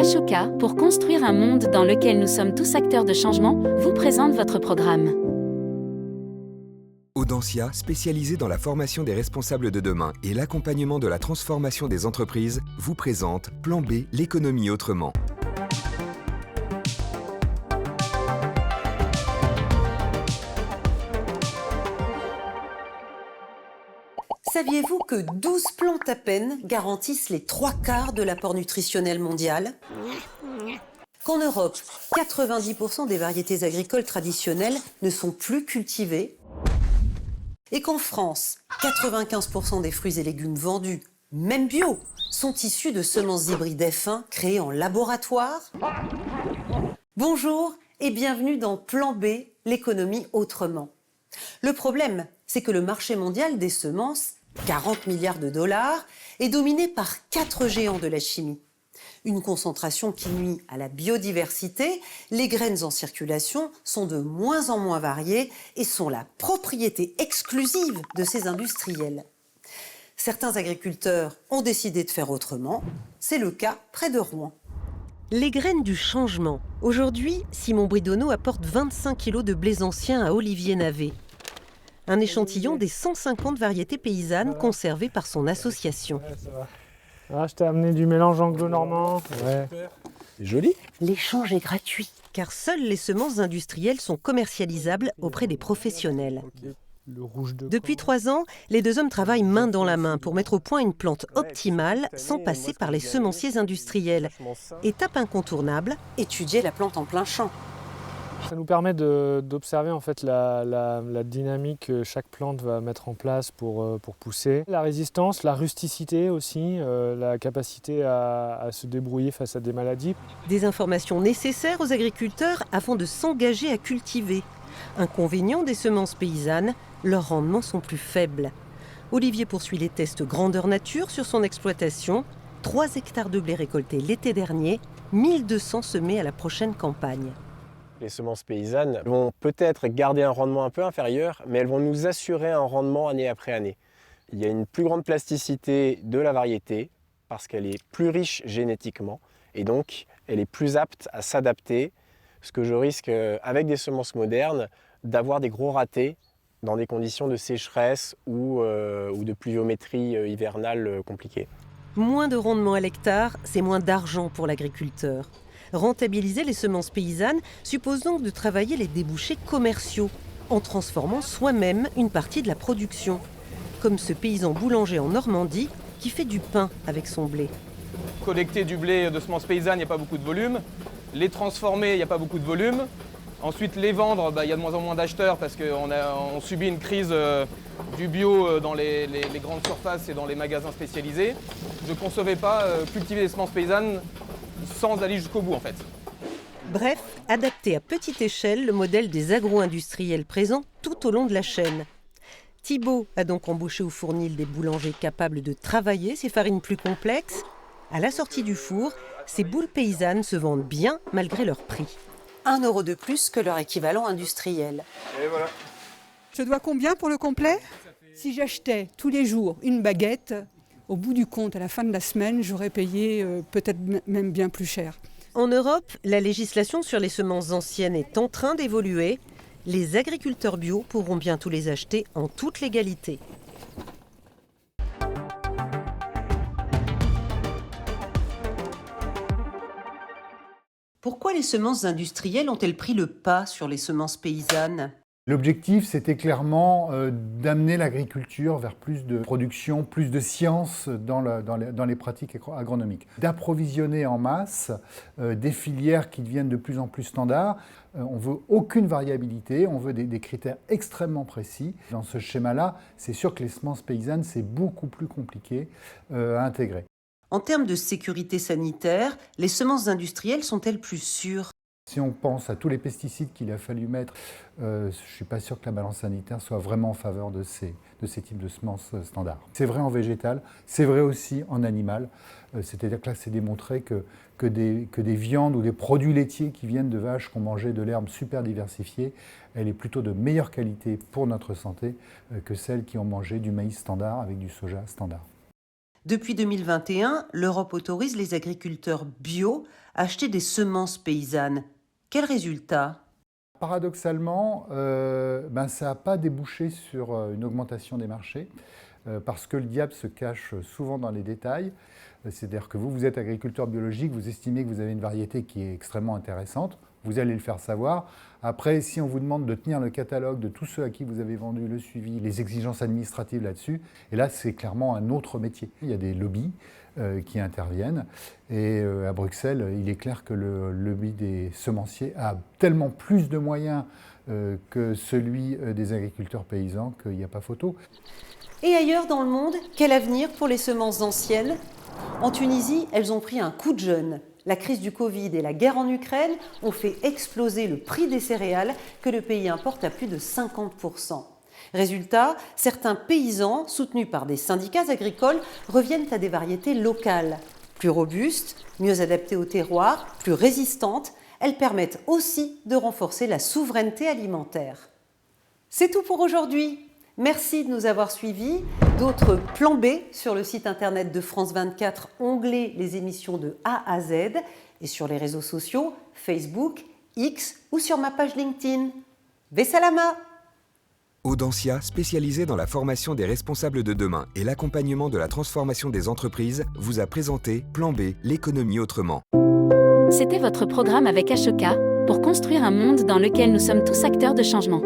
Ashoka, pour construire un monde dans lequel nous sommes tous acteurs de changement, vous présente votre programme. Audencia, spécialisée dans la formation des responsables de demain et l'accompagnement de la transformation des entreprises, vous présente Plan B, l'économie autrement. Saviez-vous que 12 plantes à peine garantissent les 3/4 de l'apport nutritionnel mondial ? Qu'en Europe, 90% des variétés agricoles traditionnelles ne sont plus cultivées ? Et qu'en France, 95% des fruits et légumes vendus, même bio, sont issus de semences hybrides F1 créées en laboratoire ? Bonjour et bienvenue dans Plan B, l'économie autrement. Le problème, c'est que le marché mondial des semences, 40 milliards de dollars, est dominé par 4 géants de la chimie. Une concentration qui nuit à la biodiversité, les graines en circulation sont de moins en moins variées et sont la propriété exclusive de ces industriels. Certains agriculteurs ont décidé de faire autrement, c'est le cas près de Rouen. Les graines du changement. Aujourd'hui, Simon Bridonneau apporte 25 kg de blés anciens à Olivier Navet. Un échantillon des 150 variétés paysannes conservées par son association. Ah, je t'ai amené du mélange anglo-normand. Ouais. C'est joli. L'échange est gratuit, car seules les semences industrielles sont commercialisables auprès des professionnels. Depuis 3 ans, les deux hommes travaillent main dans la main pour mettre au point une plante optimale sans passer par les semenciers industriels. Étape incontournable, Étudier la plante en plein champ. Ça nous permet d'observer en fait la dynamique que chaque plante va mettre en place pour pousser. La résistance, la rusticité aussi, la capacité à se débrouiller face à des maladies. des informations nécessaires aux agriculteurs afin de s'engager à cultiver. Inconvénient des semences paysannes, leurs rendements sont plus faibles. Olivier poursuit les tests grandeur nature sur son exploitation. 3 hectares de blé récoltés l'été dernier, 1200 semés à la prochaine campagne. Les semences paysannes vont peut-être garder un rendement un peu inférieur, mais elles vont nous assurer un rendement année après année. Il y a une plus grande plasticité de la variété parce qu'elle est plus riche génétiquement et donc elle est plus apte à s'adapter. Ce que je risque avec des semences modernes d'avoir des gros ratés dans des conditions de sécheresse ou de pluviométrie hivernale compliquées. Moins de rendement à l'hectare, c'est moins d'argent pour l'agriculteur. Rentabiliser les semences paysannes suppose donc de travailler les débouchés commerciaux, en transformant soi-même une partie de la production. Comme ce paysan boulanger en Normandie qui fait du pain avec son blé. Collecter du blé de semences paysannes, il n'y a pas beaucoup de volume. Les transformer, il n'y a pas beaucoup de volume. Ensuite, les vendre, il y a de moins en moins d'acheteurs parce qu'on subit une crise du bio dans les grandes surfaces et dans les magasins spécialisés. Je ne concevais pas cultiver des semences paysannes sans aller jusqu'au bout en fait. Bref, adapter à petite échelle le modèle des agro-industriels présents tout au long de la chaîne. Thibault a donc embauché au fournil des boulangers capables de travailler ces farines plus complexes. À la sortie du four, ces boules paysannes se vendent bien malgré leur prix. 1 euro de plus que leur équivalent industriel. Et voilà. Je dois combien pour le complet ? Si j'achetais tous les jours une baguette, au bout du compte, à la fin de la semaine, j'aurais payé peut-être même bien plus cher. En Europe, la législation sur les semences anciennes est en train d'évoluer. Les agriculteurs bio pourront bientôt les acheter en toute légalité. Pourquoi les semences industrielles ont-elles pris le pas sur les semences paysannes ? L'objectif, c'était clairement d'amener l'agriculture vers plus de production, plus de science dans les pratiques agronomiques. D'approvisionner en masse des filières qui deviennent de plus en plus standards. On veut aucune variabilité, on veut des critères extrêmement précis. Dans ce schéma-là, c'est sûr que les semences paysannes, c'est beaucoup plus compliqué à intégrer. En termes de sécurité sanitaire, les semences industrielles sont-elles plus sûres ? Si on pense à tous les pesticides qu'il a fallu mettre, je ne suis pas sûr que la balance sanitaire soit vraiment en faveur de ces types de semences standards. C'est vrai en végétal, c'est vrai aussi en animal. C'est-à-dire que là, c'est démontré que des viandes ou des produits laitiers qui viennent de vaches qui ont mangé de l'herbe super diversifiée, elle est plutôt de meilleure qualité pour notre santé que celles qui ont mangé du maïs standard avec du soja standard. Depuis 2021, l'Europe autorise les agriculteurs bio à acheter des semences paysannes. Quel résultat ? Paradoxalement, ça n'a pas débouché sur une augmentation des marchés, parce que le diable se cache souvent dans les détails. C'est-à-dire que vous êtes agriculteur biologique, vous estimez que vous avez une variété qui est extrêmement intéressante, vous allez le faire savoir. Après, si on vous demande de tenir le catalogue de tous ceux à qui vous avez vendu, le suivi, les exigences administratives là-dessus, et là, c'est clairement un autre métier. Il y a des lobbies qui interviennent, et à Bruxelles, il est clair que le lobby des semenciers a tellement plus de moyens que celui des agriculteurs paysans qu'il n'y a pas photo. Et ailleurs dans le monde, quel avenir pour les semences anciennes ? En Tunisie, elles ont pris un coup de jeune. La crise du Covid et la guerre en Ukraine ont fait exploser le prix des céréales que le pays importe à plus de 50%. Résultat, certains paysans, soutenus par des syndicats agricoles, reviennent à des variétés locales. Plus robustes, mieux adaptées au terroir, plus résistantes, elles permettent aussi de renforcer la souveraineté alimentaire. C'est tout pour aujourd'hui. Merci de nous avoir suivis. D'autres plans B sur le site internet de France 24, onglet les émissions de A à Z, et sur les réseaux sociaux, Facebook, X ou sur ma page LinkedIn. Bessalama! Audencia, spécialisée dans la formation des responsables de demain et l'accompagnement de la transformation des entreprises, vous a présenté Plan B, l'économie autrement. C'était votre programme avec HEK pour construire un monde dans lequel nous sommes tous acteurs de changement.